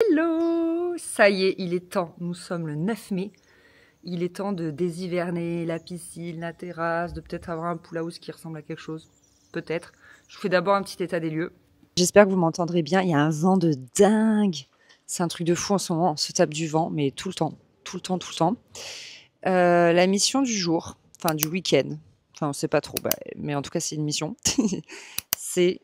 Hello! Ça y est, il est temps, nous sommes le 9 mai. Il est temps de déshiverner la piscine, la terrasse, de peut-être avoir un pool house qui ressemble à quelque chose. Peut-être. Je vous fais d'abord un petit état des lieux. J'espère que vous m'entendrez bien, il y a un vent de dingue. C'est un truc de fou en ce moment, on se tape du vent, mais tout le temps. La mission du jour, enfin du week-end, enfin on sait pas trop, mais en tout cas c'est une mission, c'est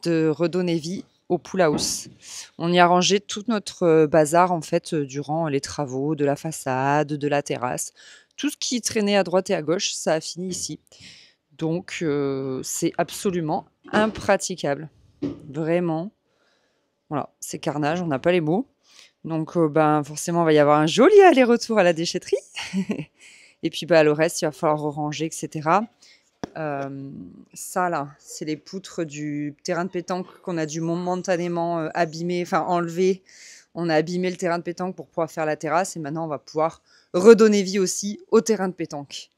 de redonner vie au pool house. On y a rangé tout notre bazar en fait durant les travaux de la façade, de la terrasse. Tout ce qui traînait à droite et à gauche, ça a fini ici. Donc c'est absolument impraticable. Vraiment. Voilà, c'est carnage, on n'a pas les mots. Donc forcément, il va y avoir un joli aller-retour à la déchetterie. Et puis le reste, il va falloir ranger, etc. Ça là, c'est les poutres du terrain de pétanque qu'on a dû momentanément abîmer, enfin enlever. On a abîmé le terrain de pétanque pour pouvoir faire la terrasse et maintenant on va pouvoir redonner vie aussi au terrain de pétanque.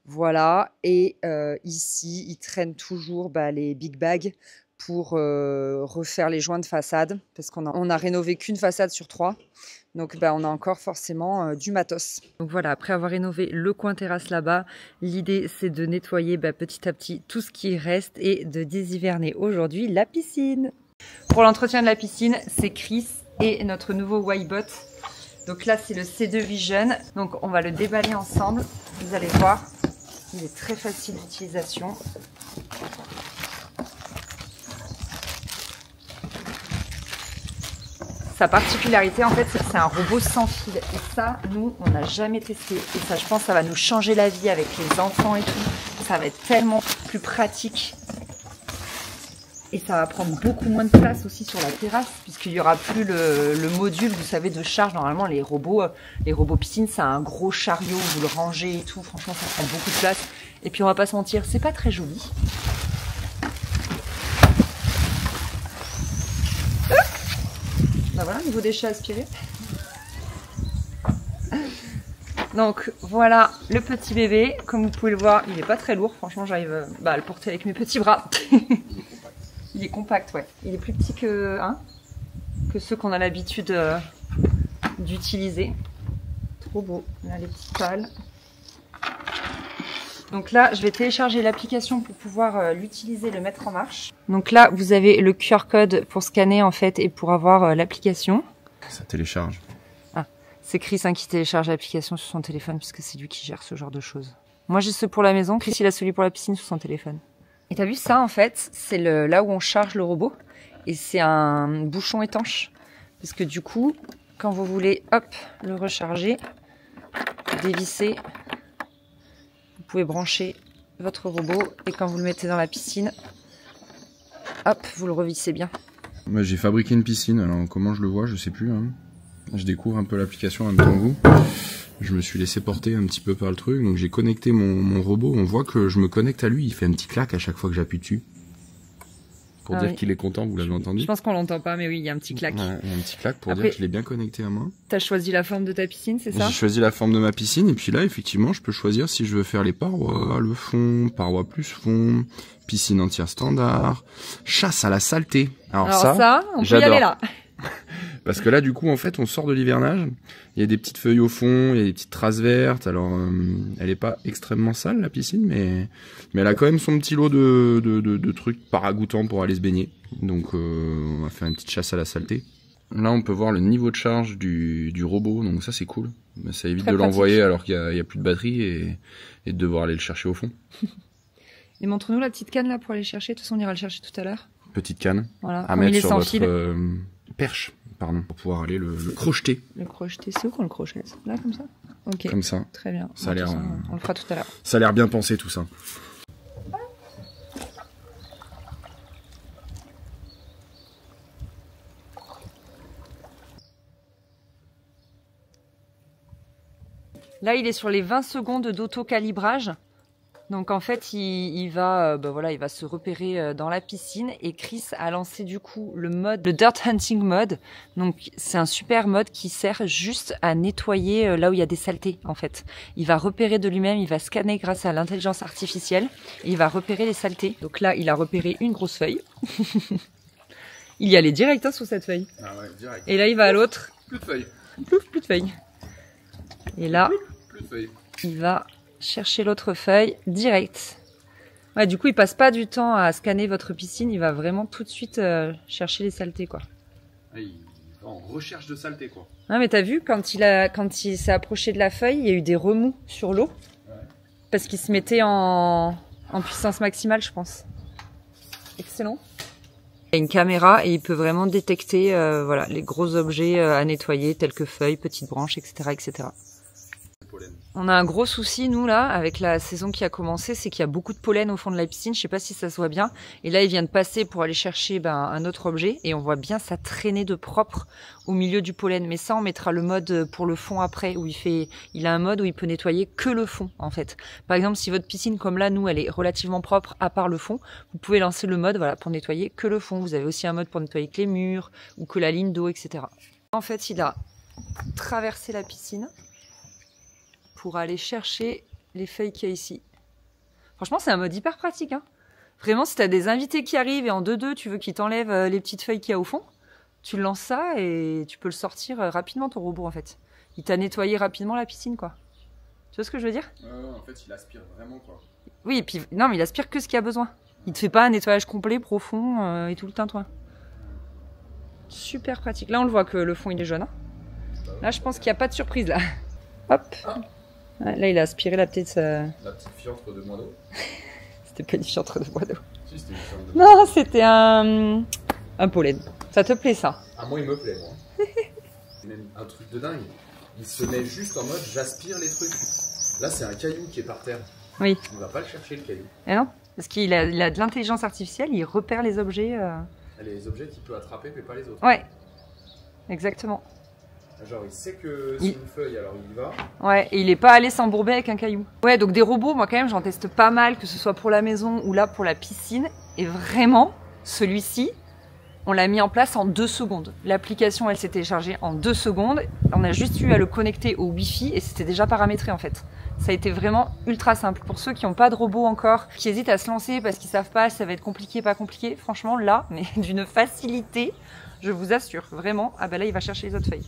Voilà, et ici, ils traînent toujours les big bags pour refaire les joints de façade parce qu'on a rénové qu'une façade sur 3. Donc on a encore forcément du matos. Donc voilà, après avoir rénové le coin terrasse là-bas, l'idée c'est de nettoyer petit à petit tout ce qui reste et de déshiverner aujourd'hui la piscine. Pour l'entretien de la piscine, c'est Chris et notre nouveau Wybot. Donc là c'est le C2 Vision. Donc on va le déballer ensemble. Vous allez voir, il est très facile d'utilisation. Sa particularité, en fait, c'est que c'est un robot sans fil. Et ça, nous, on n'a jamais testé. Et ça, je pense, ça va nous changer la vie avec les enfants et tout. Ça va être tellement plus pratique. Et ça va prendre beaucoup moins de place aussi sur la terrasse, puisqu'il n'y aura plus le module, vous savez, de charge. Normalement, les robots piscines, c'est un gros chariot, vous le rangez et tout. Franchement, ça prend beaucoup de place. Et puis, on va pas se mentir, c'est pas très joli. Voilà, niveau déchets aspirés. Donc voilà le petit bébé. Comme vous pouvez le voir, il n'est pas très lourd. Franchement, j'arrive à le porter avec mes petits bras. Il est compact, ouais. Il est plus petit que ceux qu'on a l'habitude d'utiliser. Trop beau. Là, les petites pales. Donc là, je vais télécharger l'application pour pouvoir l'utiliser, le mettre en marche. Donc là, vous avez le QR code pour scanner en fait et pour avoir l'application. Ça télécharge. Ah, c'est Chris qui télécharge l'application sur son téléphone puisque c'est lui qui gère ce genre de choses. Moi, j'ai ce pour la maison. Chris, il a celui pour la piscine sur son téléphone. Et t'as vu ça en fait, c'est là où on charge le robot et c'est un bouchon étanche parce que du coup, quand vous voulez, hop, le recharger, dévisser. Vous pouvez brancher votre robot et quand vous le mettez dans la piscine, hop, vous le revissez bien. Moi j'ai fabriqué une piscine, alors comment je le vois, je sais plus. Hein. Je découvre un peu l'application en même temps que vous. Je me suis laissé porter un petit peu par le truc, donc j'ai connecté mon robot. On voit que je me connecte à lui, il fait un petit clac à chaque fois que j'appuie dessus. Pour dire qu'il est content, vous l'avez entendu? Je pense qu'on l'entend pas, mais oui, il y a un petit clac. Ouais, il y a un petit clac pour dire que je l'ai bien connecté à moi. T'as choisi la forme de ta piscine, c'est ça? J'ai choisi la forme de ma piscine, et puis là, effectivement, je peux choisir si je veux faire les parois, le fond, parois plus fond, piscine entière standard, chasse à la saleté. Alors ça, on peut y aller là. Parce que là, du coup, en fait, on sort de l'hivernage. Il y a des petites feuilles au fond, il y a des petites traces vertes. Alors, elle est pas extrêmement sale, la piscine, mais elle a quand même son petit lot de trucs paragoûtants pour aller se baigner. Donc, on va faire une petite chasse à la saleté. Là, on peut voir le niveau de charge du robot, donc ça, c'est cool. Ça évite de l'envoyer alors qu'il y a plus de batterie et de devoir aller le chercher au fond. Et montre-nous la petite canne là pour aller chercher. De toute façon, on ira le chercher tout à l'heure. Petite canne voilà, à mettre sur votre perche. Pardon, pour pouvoir aller le crocheter. Le crocheter, c'est où qu'on le crochette? Là, comme ça? Ok. Comme ça. Très bien. Ça a l'air. On le fera tout à l'heure. Ça a l'air bien pensé tout ça. Là, il est sur les 20 secondes d'auto-calibrage. Donc en fait, il va se repérer dans la piscine et Chris a lancé du coup le Dirt Hunting mode. Donc c'est un super mode qui sert juste à nettoyer là où il y a des saletés en fait. Il va repérer de lui-même, il va scanner grâce à l'intelligence artificielle et il va repérer les saletés. Donc là, il a repéré une grosse feuille. Il y allait direct hein, sur cette feuille. Ah ouais, direct. Et là, il va à l'autre. Plus de feuilles. Plouf, plus de feuilles. Et là, Plus de feuilles. il va chercher l'autre feuille direct. Ouais, du coup, il passe pas du temps à scanner votre piscine. Il va vraiment tout de suite chercher les saletés, quoi. Ah, il va en recherche de saleté, quoi. Ah, mais t'as vu, quand il s'est approché de la feuille, il y a eu des remous sur l'eau. Ouais. Parce qu'il se mettait en puissance maximale, je pense. Excellent. Il y a une caméra et il peut vraiment détecter voilà, les gros objets à nettoyer, tels que feuilles, petites branches, etc., etc. On a un gros souci, nous, là, avec la saison qui a commencé, c'est qu'il y a beaucoup de pollen au fond de la piscine. Je sais pas si ça se voit bien. Et là, il vient de passer pour aller chercher un autre objet. Et on voit bien ça traîner de propre au milieu du pollen. Mais ça, on mettra le mode pour le fond après, où il a un mode où il peut nettoyer que le fond, en fait. Par exemple, si votre piscine, comme là, nous, elle est relativement propre, à part le fond, vous pouvez lancer le mode, voilà, pour nettoyer que le fond. Vous avez aussi un mode pour nettoyer que les murs, ou que la ligne d'eau, etc. En fait, il a traversé la piscine pour aller chercher les feuilles qu'il y a ici. Franchement, c'est un mode hyper pratique. Hein. Vraiment, si tu as des invités qui arrivent et en 2-2, tu veux qu'ils t'enlèvent les petites feuilles qu'il y a au fond, tu lances ça et tu peux le sortir rapidement, ton robot, en fait. Il t'a nettoyé rapidement la piscine, quoi. Tu vois ce que je veux dire? En fait, il aspire vraiment, quoi. Oui, et puis, non, mais il aspire que ce qu'il y a besoin. Il te fait pas un nettoyage complet, profond et tout le tintouin. Super pratique. Là, on le voit que le fond, il est jaune. Hein. Là, je pense qu'il n'y a pas de surprise, là. Hop. Ouais, là, il a aspiré la petite... La petite fiantre de bois d'eau. C'était pas une fiantre de bois d'eau. Si, c'était une fiantre de bois Non, c'était un pollen. Ça te plaît, ça? Ah, moi, il me plaît, moi. C'est même un truc de dingue. Il se met juste en mode j'aspire les trucs. Là, c'est un caillou qui est par terre. Oui. Il va pas le chercher, le caillou. Eh non, parce qu'il a de l'intelligence artificielle, il repère les objets. Les objets qu'il peut attraper, mais pas les autres. Ouais, exactement. Genre, il sait que c'est une feuille, alors il y va. Ouais, et il est pas allé s'embourber avec un caillou. Ouais, donc des robots, moi quand même, j'en teste pas mal, que ce soit pour la maison ou là pour la piscine. Et vraiment, celui-ci, on l'a mis en place en 2 secondes. L'application, elle s'est téléchargée en 2 secondes. On a juste eu à le connecter au Wi-Fi et c'était déjà paramétré en fait. Ça a été vraiment ultra simple. Pour ceux qui n'ont pas de robot encore, qui hésitent à se lancer parce qu'ils savent pas si ça va être compliqué, pas compliqué, franchement là, mais d'une facilité, je vous assure, vraiment. Ah bah là, il va chercher les autres feuilles.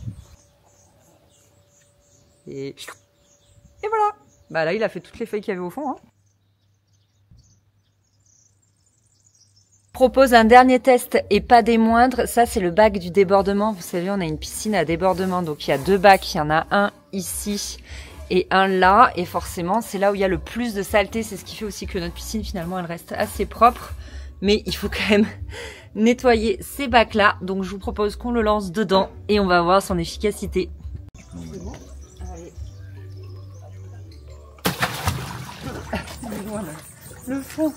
Et voilà. Bah là, il a fait toutes les feuilles qu'il y avait au fond. Hein. Propose un dernier test et pas des moindres. Ça, c'est le bac du débordement. Vous savez, on a une piscine à débordement. Donc, il y a 2 bacs. Il y en a un ici et un là. Et forcément, c'est là où il y a le plus de saleté. C'est ce qui fait aussi que notre piscine, finalement, elle reste assez propre. Mais il faut quand même nettoyer ces bacs-là. Donc, je vous propose qu'on le lance dedans et on va voir son efficacité. C'est bon ? Allez. Le fond.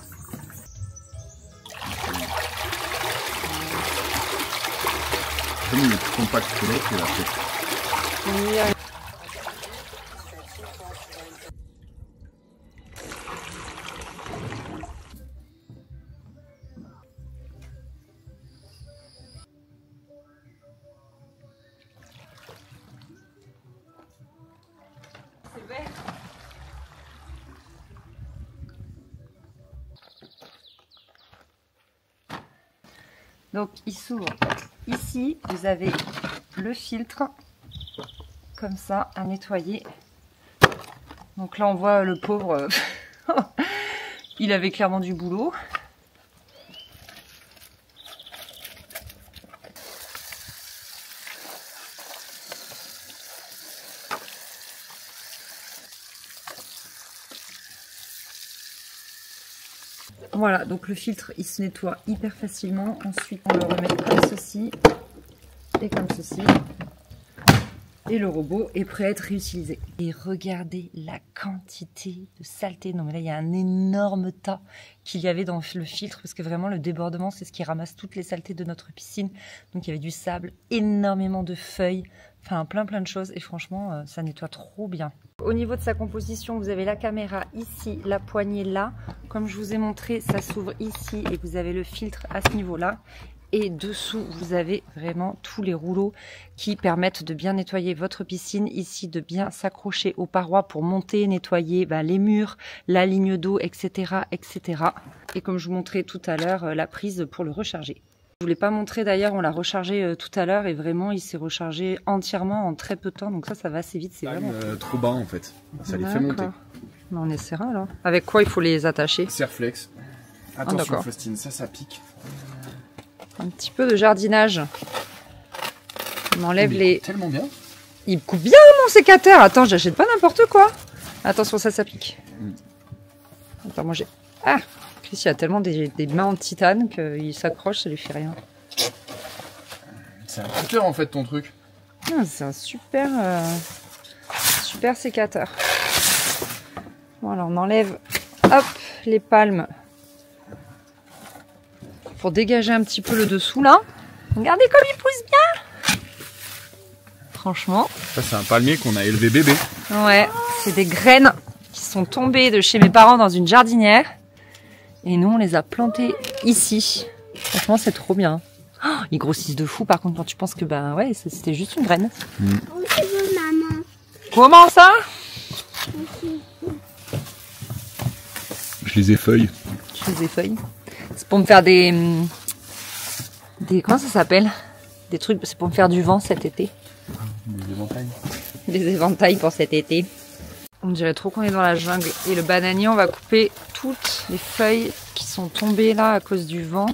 Comme il est plus compact que l'autre, il a fait. C'est vert. Donc il s'ouvre. Ici, vous avez le filtre, comme ça, à nettoyer. Donc là, on voit le pauvre, il avait clairement du boulot. Voilà, donc le filtre, il se nettoie hyper facilement. Ensuite, on le remet comme ceci et comme ceci. Et le robot est prêt à être réutilisé. Et regardez la quantité de saleté. Non mais là, il y a un énorme tas qu'il y avait dans le filtre. Parce que vraiment, le débordement, c'est ce qui ramasse toutes les saletés de notre piscine. Donc il y avait du sable, énormément de feuilles. Enfin, plein de choses. Et franchement, ça nettoie trop bien. Au niveau de sa composition, vous avez la caméra ici, la poignée là. Comme je vous ai montré, ça s'ouvre ici et vous avez le filtre à ce niveau-là. Et dessous, vous avez vraiment tous les rouleaux qui permettent de bien nettoyer votre piscine. Ici, de bien s'accrocher aux parois pour monter, nettoyer les murs, la ligne d'eau, etc., etc. Et comme je vous montrais tout à l'heure, la prise pour le recharger. Je voulais pas montrer d'ailleurs, on l'a rechargé tout à l'heure et vraiment il s'est rechargé entièrement en très peu de temps. Donc ça va assez vite, c'est vraiment trop bas en fait. Ça les fait monter. On essaiera alors. Avec quoi il faut les attacher? Serflex. Attention Faustine, ça pique. Un petit peu de jardinage. On enlève les... Tellement bien. Il coupe bien mon sécateur. Attends, j'achète pas n'importe quoi. Attention, ça pique. Attends, moi j'ai... Ah, Chris, il a tellement des mains en titane qu'il s'accroche, ça lui fait rien. C'est un cutter en fait ton truc. Ah, c'est un super sécateur. Bon, alors on enlève, hop, les palmes pour dégager un petit peu le dessous là. Regardez comme il pousse bien. Franchement. Ça c'est un palmier qu'on a élevé bébé. Ouais, c'est des graines qui sont tombées de chez mes parents dans une jardinière. Et nous on les a plantées ici. Franchement c'est trop bien. Oh, ils grossissent de fou par contre quand tu penses que ben ouais c'était juste une graine. Maman. Comment ça? Je les effeuille. Je les effeuille. C'est pour me faire des comment ça s'appelle? Des trucs, c'est pour me faire du vent cet été. Des éventails. Des éventails pour cet été. On dirait trop qu'on est dans la jungle. Et le bananier, on va couper toutes les feuilles qui sont tombées là à cause du vent.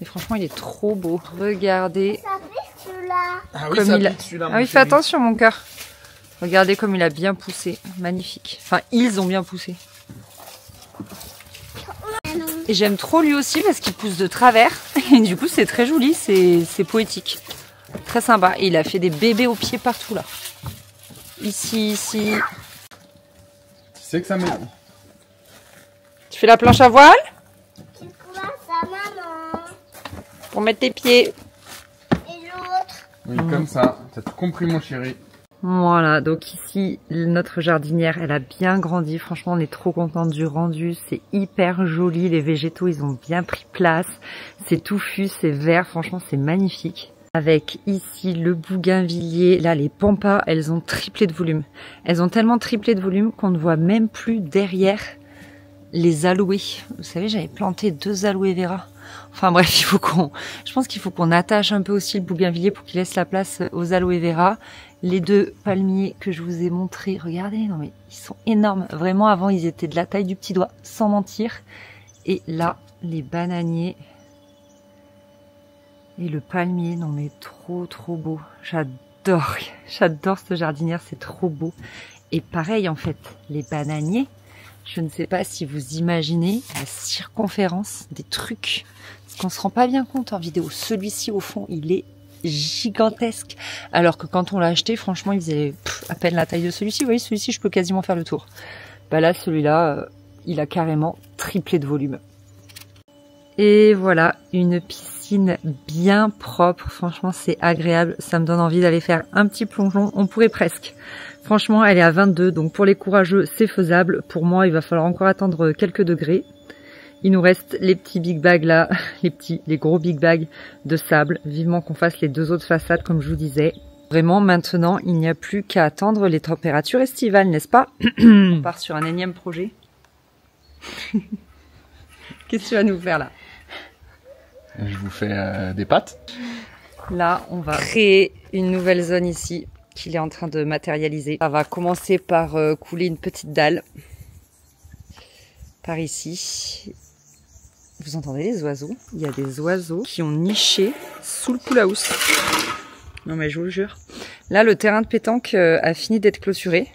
Et franchement, il est trop beau. Regardez. Ça pique celui-là. Ah oui, comme ça il a... pique celui-là. Ah oui, fais attention mon cœur. Regardez comme il a bien poussé. Magnifique. Enfin, ils ont bien poussé. Et j'aime trop lui aussi parce qu'il pousse de travers. Et du coup, c'est très joli, c'est poétique. Très sympa. Et il a fait des bébés aux pieds partout là. Ici. Tu sais que ça met... Tu fais la planche à voile Tu vois ça, maman. pour mettre tes pieds. Et l'autre. Oui, comme ça. T'as tout compris mon chéri. Voilà, donc ici, notre jardinière, elle a bien grandi. Franchement, on est trop contente du rendu. C'est hyper joli. Les végétaux, ils ont bien pris place. C'est touffu, c'est vert. Franchement, c'est magnifique. Avec ici le bougainvillier. Là, les pampas, elles ont triplé de volume. Elles ont tellement triplé de volume qu'on ne voit même plus derrière les aloés. Vous savez, j'avais planté 2 aloe vera. Enfin bref, je pense qu'il faut qu'on attache un peu aussi le bougainvillier pour qu'il laisse la place aux aloe vera. Les 2 palmiers que je vous ai montrés, regardez, non mais ils sont énormes. Vraiment, avant, ils étaient de la taille du petit doigt, sans mentir. Et là, les bananiers et le palmier, non mais trop beau. J'adore cette jardinière, c'est trop beau. Et pareil, en fait, les bananiers, je ne sais pas si vous imaginez la circonférence des trucs. Parce qu'on se rend pas bien compte en vidéo. Celui-ci, au fond, il est gigantesque. Alors que quand on l'a acheté, franchement, il faisait à peine la taille de celui-ci. Vous voyez, celui-ci, je peux quasiment faire le tour. Bah là, celui-là, il a carrément triplé de volume. Et voilà, une piscine bien propre. Franchement, c'est agréable. Ça me donne envie d'aller faire un petit plongeon. On pourrait presque. Franchement, elle est à 22. Donc pour les courageux, c'est faisable. Pour moi, il va falloir encore attendre quelques degrés. Il nous reste les petits big bags là, les gros big bags de sable. Vivement qu'on fasse les 2 autres façades comme je vous disais. Vraiment maintenant, il n'y a plus qu'à attendre les températures estivales, n'est-ce pas? On part sur un énième projet. Qu'est-ce que tu vas nous faire là? Je vous fais des pâtes. Là, on va créer une nouvelle zone ici qu'il est en train de matérialiser. Ça va commencer par couler une petite dalle. Par ici. Vous entendez les oiseaux? Il y a des oiseaux qui ont niché sous le pool house. Non mais je vous le jure. Là, le terrain de pétanque a fini d'être clôturé.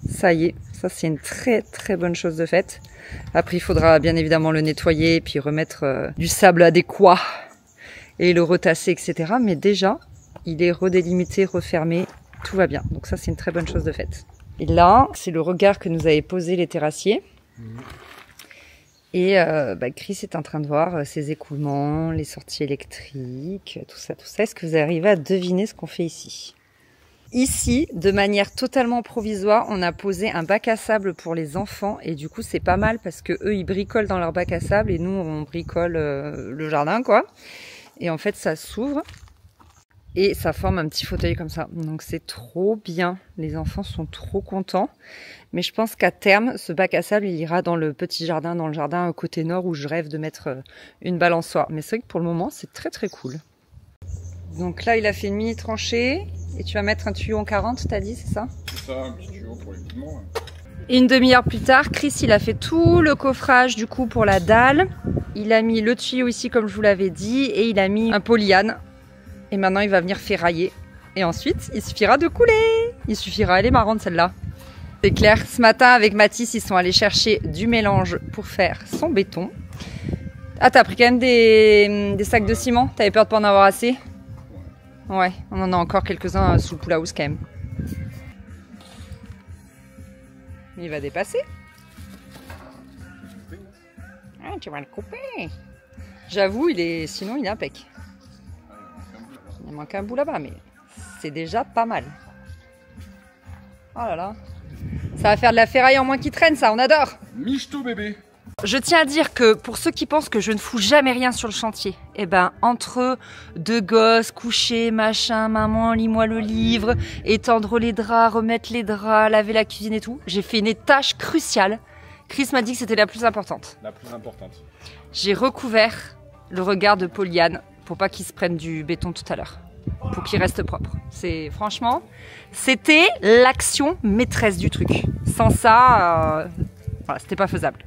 Ça y est, ça c'est une très bonne chose de faite. Après, il faudra bien évidemment le nettoyer, puis remettre du sable adéquat et le retasser, etc. Mais déjà, il est redélimité, refermé, tout va bien. Donc ça, c'est une très bonne chose de faite. Et là, c'est le regard que nous avaient posé les terrassiers. Et Chris est en train de voir ses écoulements, les sorties électriques, tout ça. Est-ce que vous arrivez à deviner ce qu'on fait ici? Ici, de manière totalement provisoire, on a posé un bac à sable pour les enfants. Et du coup, c'est pas mal parce que eux, ils bricolent dans leur bac à sable et nous, on bricole le jardin, quoi. Et en fait, ça s'ouvre. Et ça forme un petit fauteuil comme ça. Donc c'est trop bien. Les enfants sont trop contents. Mais je pense qu'à terme, ce bac à sable, il ira dans le petit jardin, dans le jardin côté nord où je rêve de mettre une balançoire. Mais c'est vrai que pour le moment, c'est très très cool. Donc là, il a fait une mini tranchée. Et tu vas mettre un tuyau en 40, t'as dit, c'est ça? C'est ça, un petit tuyau pour les piments. Ouais. Et une demi-heure plus tard, Chris, il a fait tout le coffrage du coup pour la dalle. Il a mis le tuyau ici comme je vous l'avais dit. Et il a mis un polyane. Et maintenant, il va venir ferrailler. Et ensuite, il suffira de couler. Il suffira, elle est marrante celle-là. C'est clair, ce matin, avec Mathis, ils sont allés chercher du mélange pour faire son béton. Ah, t'as pris quand même des sacs de ciment? T'avais peur de pas en avoir assez? Ouais, on en a encore quelques-uns sous le pool house quand même. Il va dépasser. Ah, tu vas le couper. J'avoue, sinon il est impec. Il manque un bout là-bas, mais c'est déjà pas mal. Oh là là. Ça va faire de la ferraille en moins qui traîne, ça, on adore. Michto bébé. Je tiens à dire que pour ceux qui pensent que je ne fous jamais rien sur le chantier, eh ben entre deux gosses, coucher, machin, maman, lis-moi le livre, étendre les draps, remettre les draps, laver la cuisine et tout, j'ai fait une tâche cruciale. Chris m'a dit que c'était la plus importante. La plus importante. J'ai recouvert le regard de Polyane pour pas qu'il se prenne du béton tout à l'heure. Pour qu'il reste propre. Franchement, c'était l'action maîtresse du truc. Sans ça, voilà, c'était pas faisable.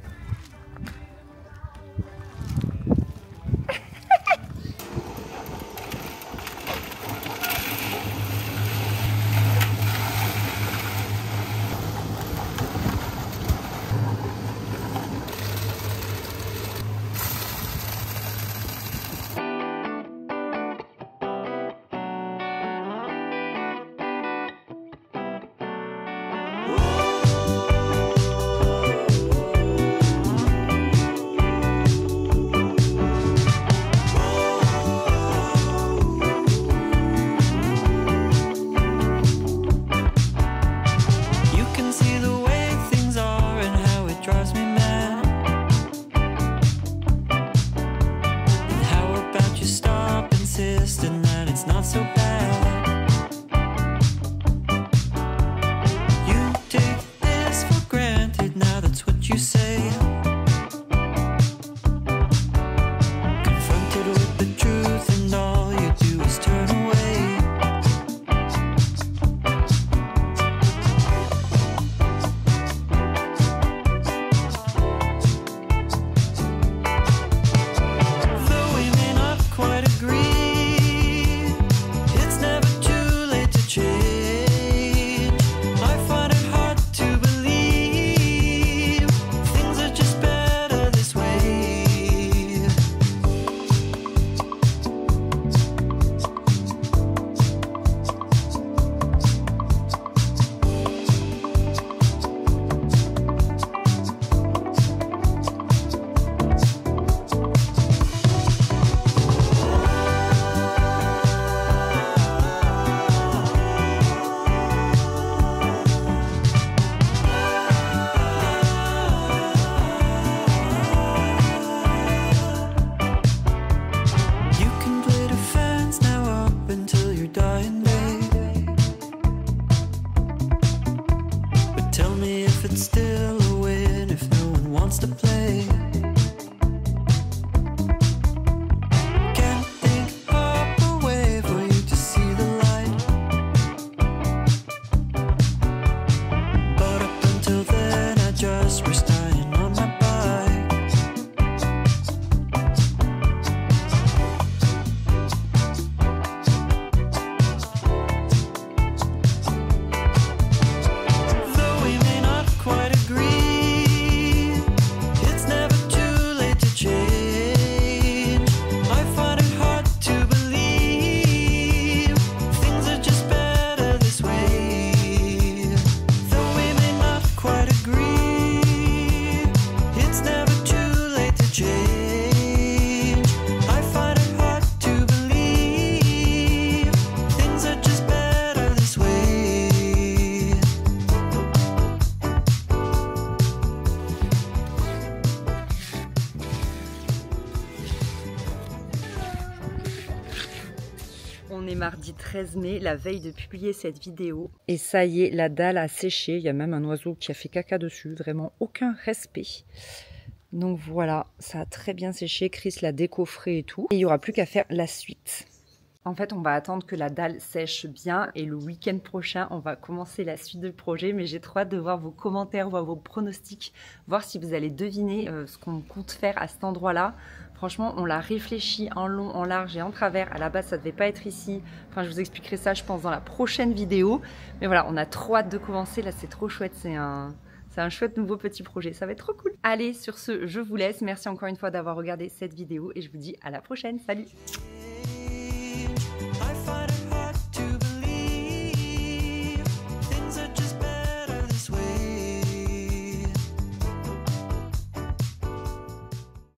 vendredi 13 mai, la veille de publier cette vidéo. Et ça y est, la dalle a séché. Il y a même un oiseau qui a fait caca dessus. Vraiment aucun respect. Donc voilà, ça a très bien séché. Chris l'a décoffré et tout. Et il n'y aura plus qu'à faire la suite. En fait, on va attendre que la dalle sèche bien et le week-end prochain, on va commencer la suite du projet. Mais j'ai trop hâte de voir vos commentaires, voir vos pronostics, voir si vous allez deviner ce qu'on compte faire à cet endroit-là. Franchement, on l'a réfléchi en long, en large et en travers. À la base, ça ne devait pas être ici. Enfin, je vous expliquerai ça, je pense, dans la prochaine vidéo. Mais voilà, on a trop hâte de commencer. Là, c'est trop chouette. C'est un chouette nouveau petit projet. Ça va être trop cool. Allez, sur ce, je vous laisse. Merci encore une fois d'avoir regardé cette vidéo et je vous dis à la prochaine. Salut!